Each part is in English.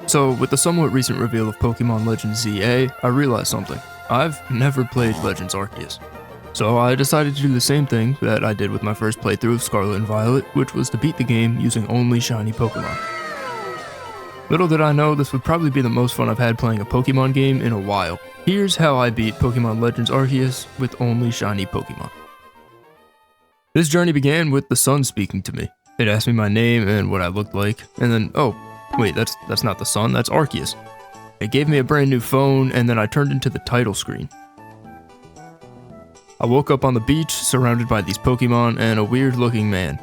So, with the somewhat recent reveal of Pokemon Legends ZA, I realized something. I've never played Legends Arceus. So I decided to do the same thing that I did with my first playthrough of Scarlet and Violet, which was to beat the game using only shiny Pokemon. Little did I know this would probably be the most fun I've had playing a Pokemon game in a while. Here's how I beat Pokemon Legends Arceus with only shiny Pokemon. This journey began with the sun speaking to me. It asked me my name and what I looked like, and then, oh, wait, that's not the sun, that's Arceus. It gave me a brand new phone, and then I turned into the title screen. I woke up on the beach, surrounded by these Pokemon and a weird-looking man.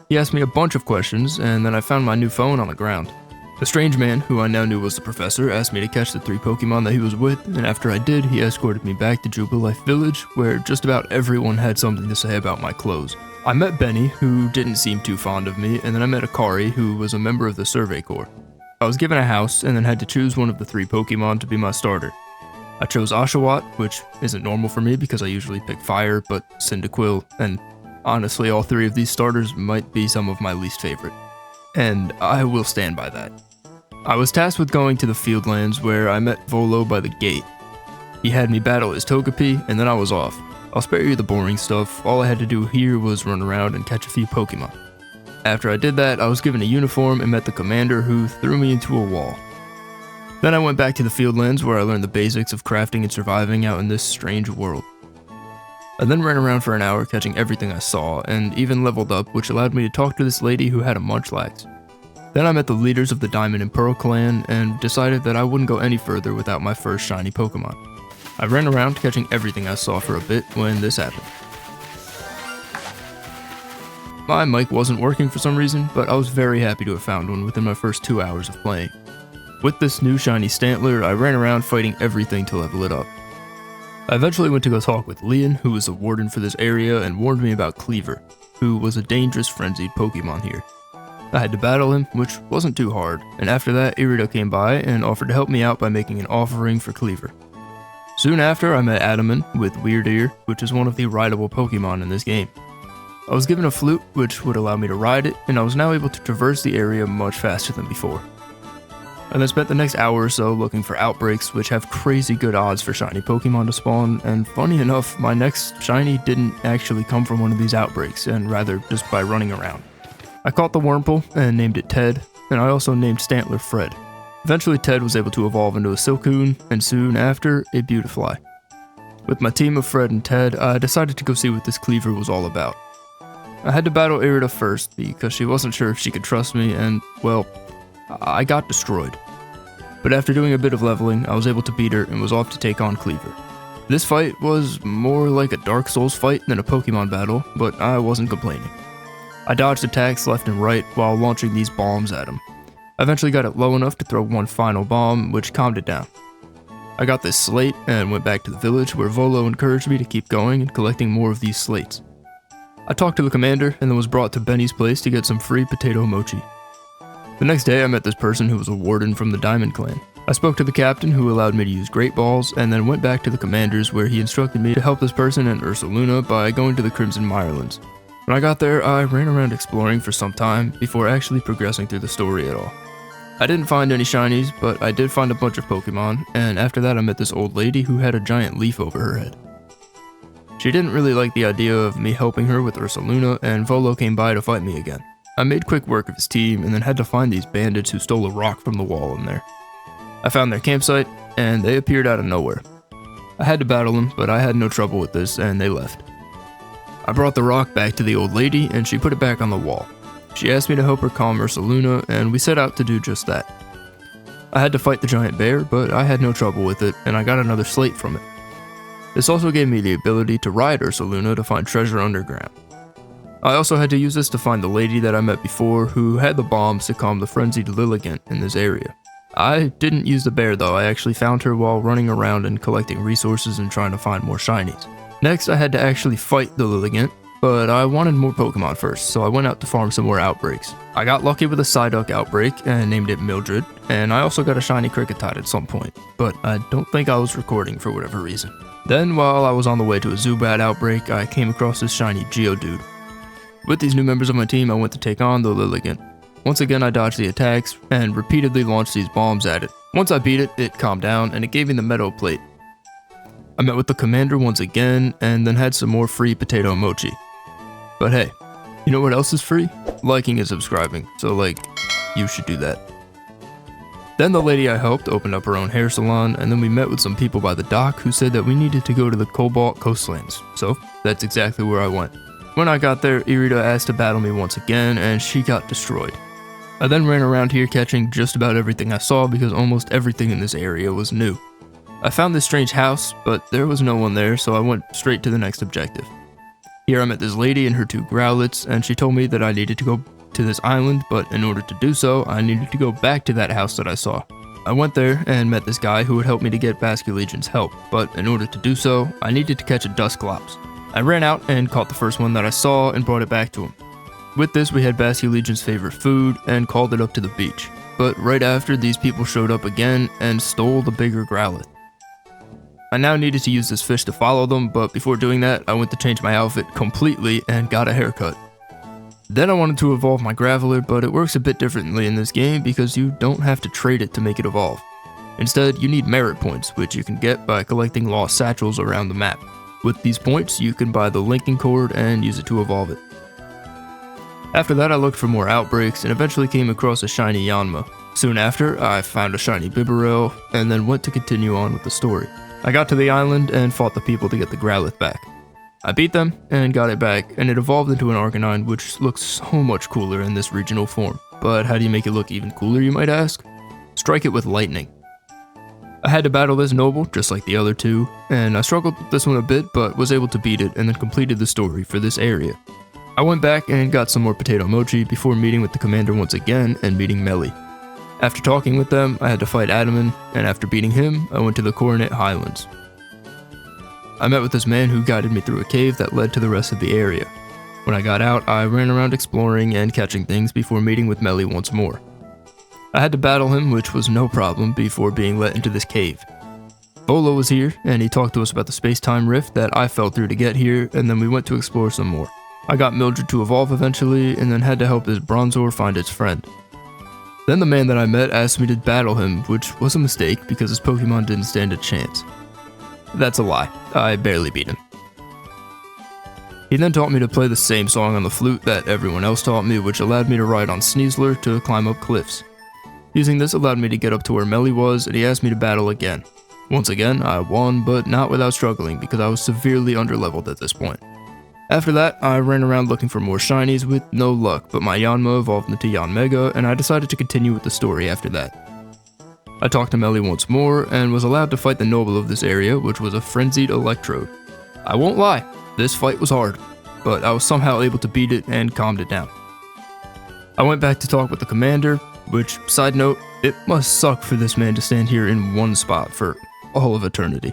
He asked me a bunch of questions, and then I found my new phone on the ground. The strange man, who I now knew was the professor, asked me to catch the 3 Pokemon that he was with, and after I did, he escorted me back to Jubilife Village, where just about everyone had something to say about my clothes. I met Benny, who didn't seem too fond of me, and then I met Akari, who was a member of the Survey Corps. I was given a house, and then had to choose one of the 3 Pokemon to be my starter. I chose Oshawott, which isn't normal for me because I usually pick Fire, but Cyndaquil, and honestly all 3 of these starters might be some of my least favorite. And I will stand by that. I was tasked with going to the Fieldlands where I met Volo by the gate. He had me battle his Togepi, and then I was off. I'll spare you the boring stuff, all I had to do here was run around and catch a few Pokemon. After I did that, I was given a uniform and met the commander who threw me into a wall. Then I went back to the Fieldlands where I learned the basics of crafting and surviving out in this strange world. I then ran around for an hour catching everything I saw, and even leveled up, which allowed me to talk to this lady who had a Munchlax. Then I met the leaders of the Diamond and Pearl clan, and decided that I wouldn't go any further without my first shiny Pokemon. I ran around catching everything I saw for a bit when this happened. My mic wasn't working for some reason, but I was very happy to have found one within my first 2 hours of playing. With this new shiny Stantler, I ran around fighting everything to level it up. I eventually went to go talk with Leon, who was a warden for this area, and warned me about Cleaver, who was a dangerous frenzied Pokemon here. I had to battle him, which wasn't too hard, and after that Irida came by and offered to help me out by making an offering for Cleaver. Soon after, I met Adaman with Weird Ear, which is one of the rideable Pokemon in this game. I was given a flute, which would allow me to ride it, and I was now able to traverse the area much faster than before. I then spent the next hour or so looking for outbreaks, which have crazy good odds for shiny Pokemon to spawn, and funny enough, my next shiny didn't actually come from one of these outbreaks, and rather just by running around. I caught the Wurmple and named it Ted, and I also named Stantler Fred. Eventually Ted was able to evolve into a Silcoon, and soon after, a Beautifly. With my team of Fred and Ted, I decided to go see what this Cleaver was all about. I had to battle Irida first, because she wasn't sure if she could trust me, and, well, I got destroyed. But after doing a bit of leveling, I was able to beat her and was off to take on Cleaver. This fight was more like a Dark Souls fight than a Pokemon battle, but I wasn't complaining. I dodged attacks left and right while launching these bombs at him. I eventually got it low enough to throw one final bomb, which calmed it down. I got this slate and went back to the village where Volo encouraged me to keep going and collecting more of these slates. I talked to the commander and then was brought to Benny's place to get some free potato mochi. The next day I met this person who was a warden from the Diamond Clan. I spoke to the captain who allowed me to use Great Balls and then went back to the commander's where he instructed me to help this person and Ursaluna by going to the Crimson Mirelands. When I got there, I ran around exploring for some time before actually progressing through the story at all. I didn't find any shinies, but I did find a bunch of Pokemon, and after that I met this old lady who had a giant leaf over her head. She didn't really like the idea of me helping her with Ursaluna, and Volo came by to fight me again. I made quick work of his team and then had to find these bandits who stole a rock from the wall in there. I found their campsite, and they appeared out of nowhere. I had to battle them, but I had no trouble with this, and they left. I brought the rock back to the old lady, and she put it back on the wall. She asked me to help her calm Ursaluna, and we set out to do just that. I had to fight the giant bear, but I had no trouble with it, and I got another slate from it. This also gave me the ability to ride Ursaluna to find treasure underground. I also had to use this to find the lady that I met before, who had the bombs to calm the frenzied Lilligant in this area. I didn't use the bear though, I actually found her while running around and collecting resources and trying to find more shinies. Next I had to actually fight the Lilligant, but I wanted more Pokemon first, so I went out to farm some more outbreaks. I got lucky with a Psyduck outbreak and named it Mildred, and I also got a shiny Cricketide at some point, but I don't think I was recording for whatever reason. Then while I was on the way to a Zubat outbreak, I came across this shiny Geodude. With these new members of my team, I went to take on the Lilligant. Once again I dodged the attacks and repeatedly launched these bombs at it. Once I beat it, it calmed down and it gave me the meadow plate. I met with the commander once again and then had some more free potato mochi. But hey, you know what else is free? Liking and subscribing, so like, you should do that. Then the lady I helped opened up her own hair salon, and then we met with some people by the dock who said that we needed to go to the Cobalt Coastlands, so that's exactly where I went. When I got there, Irida asked to battle me once again, and she got destroyed. I then ran around here catching just about everything I saw because almost everything in this area was new. I found this strange house, but there was no one there, so I went straight to the next objective. Here I met this lady and her 2 Growlithes, and she told me that I needed to go to this island, but in order to do so, I needed to go back to that house that I saw. I went there and met this guy who would help me to get Basculegion's help, but in order to do so, I needed to catch a Dusclops. I ran out and caught the first one that I saw and brought it back to him. With this, we had Basculegion's favorite food and called it up to the beach, but right after, these people showed up again and stole the bigger Growlithe. I now needed to use this fish to follow them, but before doing that, I went to change my outfit completely and got a haircut. Then I wanted to evolve my Graveler, but it works a bit differently in this game because you don't have to trade it to make it evolve. Instead, you need merit points, which you can get by collecting lost satchels around the map. With these points, you can buy the linking cord and use it to evolve it. After that, I looked for more outbreaks and eventually came across a shiny Yanma. Soon after, I found a shiny Bibarel and then went to continue on with the story. I got to the island and fought the people to get the Growlithe back. I beat them and got it back, and it evolved into an Arcanine, which looks so much cooler in this regional form. But how do you make it look even cooler, you might ask? Strike it with lightning. I had to battle this noble, just like the other 2, and I struggled with this one a bit, but was able to beat it and then completed the story for this area. I went back and got some more potato mochi before meeting with the commander once again and meeting Melly. After talking with them, I had to fight Adaman, and after beating him, I went to the Coronet Highlands. I met with this man who guided me through a cave that led to the rest of the area. When I got out, I ran around exploring and catching things before meeting with Melly once more. I had to battle him, which was no problem, before being let into this cave. Bolo was here, and he talked to us about the space-time rift that I fell through to get here, and then we went to explore some more. I got Mildred to evolve eventually, and then had to help this Bronzor find its friend. Then the man that I met asked me to battle him, which was a mistake because his Pokemon didn't stand a chance. That's a lie. I barely beat him. He then taught me to play the same song on the flute that everyone else taught me, which allowed me to ride on Sneasler to climb up cliffs. Using this allowed me to get up to where Melly was, and he asked me to battle again. Once again, I won, but not without struggling because I was severely underleveled at this point. After that, I ran around looking for more shinies with no luck, but my Yanma evolved into Yanmega, and I decided to continue with the story after that. I talked to Melly once more, and was allowed to fight the noble of this area, which was a frenzied Electrode. I won't lie, this fight was hard, but I was somehow able to beat it and calmed it down. I went back to talk with the commander, which, side note, it must suck for this man to stand here in one spot for all of eternity.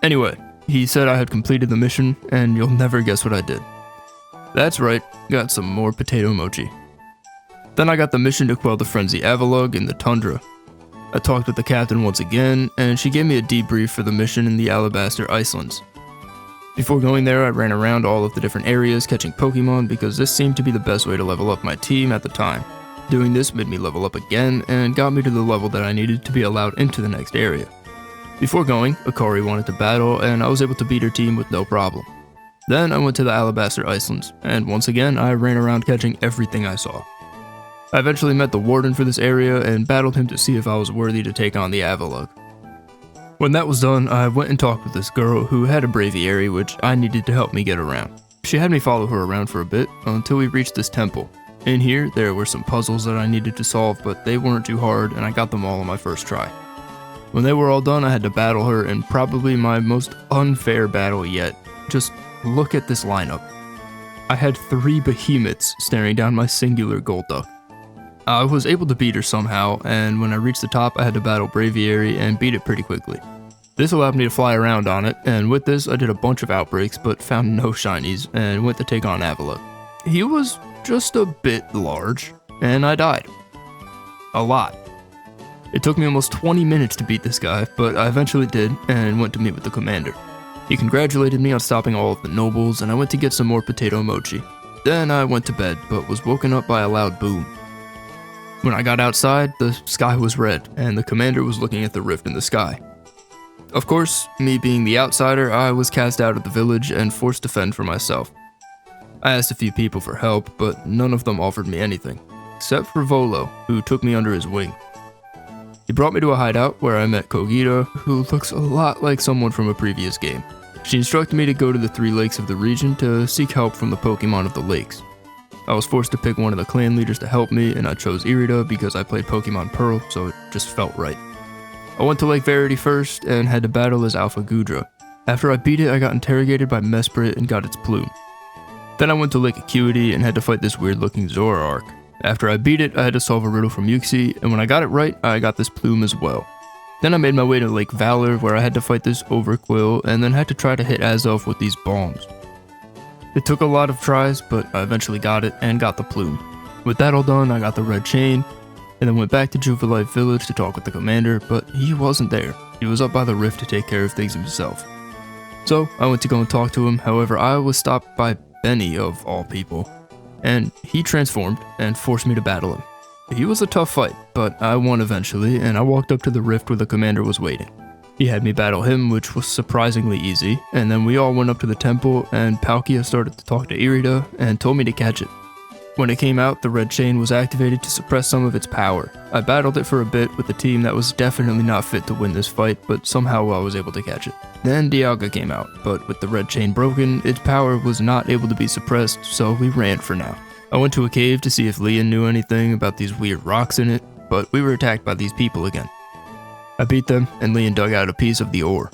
Anyway, he said I had completed the mission, and you'll never guess what I did. That's right, got some more potato mochi. Then I got the mission to quell the frenzy Avalugg in the tundra. I talked with the captain once again, and she gave me a debrief for the mission in the Alabaster Icelands. Before going there, I ran around all of the different areas catching Pokemon because this seemed to be the best way to level up my team at the time. Doing this made me level up again and got me to the level that I needed to be allowed into the next area. Before going, Akari wanted to battle, and I was able to beat her team with no problem. Then I went to the Alabaster Icelands, and once again I ran around catching everything I saw. I eventually met the warden for this area and battled him to see if I was worthy to take on the Avalugg. When that was done, I went and talked with this girl who had a Braviary which I needed to help me get around. She had me follow her around for a bit until we reached this temple. In here, there were some puzzles that I needed to solve, but they weren't too hard and I got them all on my first try. When they were all done, I had to battle her in probably my most unfair battle yet. Just look at this lineup. I had 3 behemoths staring down my singular Golduck. I was able to beat her somehow, and when I reached the top I had to battle Braviary and beat it pretty quickly. This allowed me to fly around on it, and with this I did a bunch of outbreaks but found no shinies and went to take on Avalugg. He was just a bit large, and I died. A lot. It took me almost 20 minutes to beat this guy, but I eventually did and went to meet with the commander. He congratulated me on stopping all of the nobles, and I went to get some more potato mochi. Then I went to bed, but was woken up by a loud boom. When I got outside, the sky was red, and the commander was looking at the rift in the sky. Of course, me being the outsider, I was cast out of the village and forced to fend for myself. I asked a few people for help, but none of them offered me anything, except for Volo, who took me under his wing. He brought me to a hideout where I met Kogita, who looks a lot like someone from a previous game. She instructed me to go to the 3 lakes of the region to seek help from the Pokemon of the lakes. I was forced to pick one of the clan leaders to help me, and I chose Irida because I played Pokemon Pearl, so it just felt right. I went to Lake Verity first and had to battle as Alpha Gudra. After I beat it, I got interrogated by Mesprit and got its plume. Then I went to Lake Acuity and had to fight this weird looking Zoroark. After I beat it, I had to solve a riddle from Yuxi, and when I got it right, I got this plume as well. Then I made my way to Lake Valor, where I had to fight this Overquill, and then had to try to hit Azelf with these bombs. It took a lot of tries, but I eventually got it, and got the plume. With that all done, I got the red chain, and then went back to Jubilife Village to talk with the commander, but he wasn't there. He was up by the rift to take care of things himself. So, I went to go and talk to him, however I was stopped by Benny of all people, and he transformed and forced me to battle him. He was a tough fight, but I won eventually, and I walked up to the rift where the commander was waiting. He had me battle him, which was surprisingly easy, and then we all went up to the temple, and Palkia started to talk to Irida, and told me to catch it. When it came out, the red chain was activated to suppress some of its power. I battled it for a bit with a team that was definitely not fit to win this fight, but somehow I was able to catch it. Then Dialga came out, but with the red chain broken, its power was not able to be suppressed, so we ran for now. I went to a cave to see if Leon knew anything about these weird rocks in it, but we were attacked by these people again. I beat them, and Leon dug out a piece of the ore.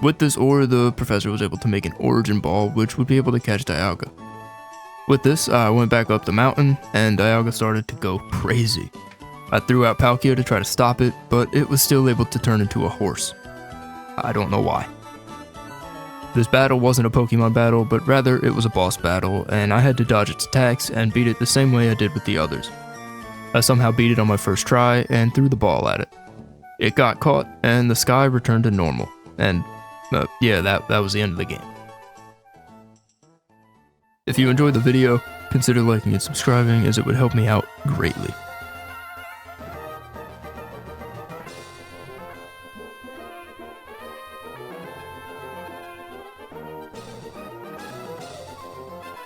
With this ore, the professor was able to make an origin ball, which would be able to catch Dialga. With this, I went back up the mountain, and Dialga started to go crazy. I threw out Palkia to try to stop it, but it was still able to turn into a horse. I don't know why. This battle wasn't a Pokemon battle, but rather it was a boss battle, and I had to dodge its attacks and beat it the same way I did with the others. I somehow beat it on my first try and threw the ball at it. It got caught, and the sky returned to normal, and yeah, that was the end of the game. If you enjoyed the video, consider liking and subscribing as it would help me out greatly.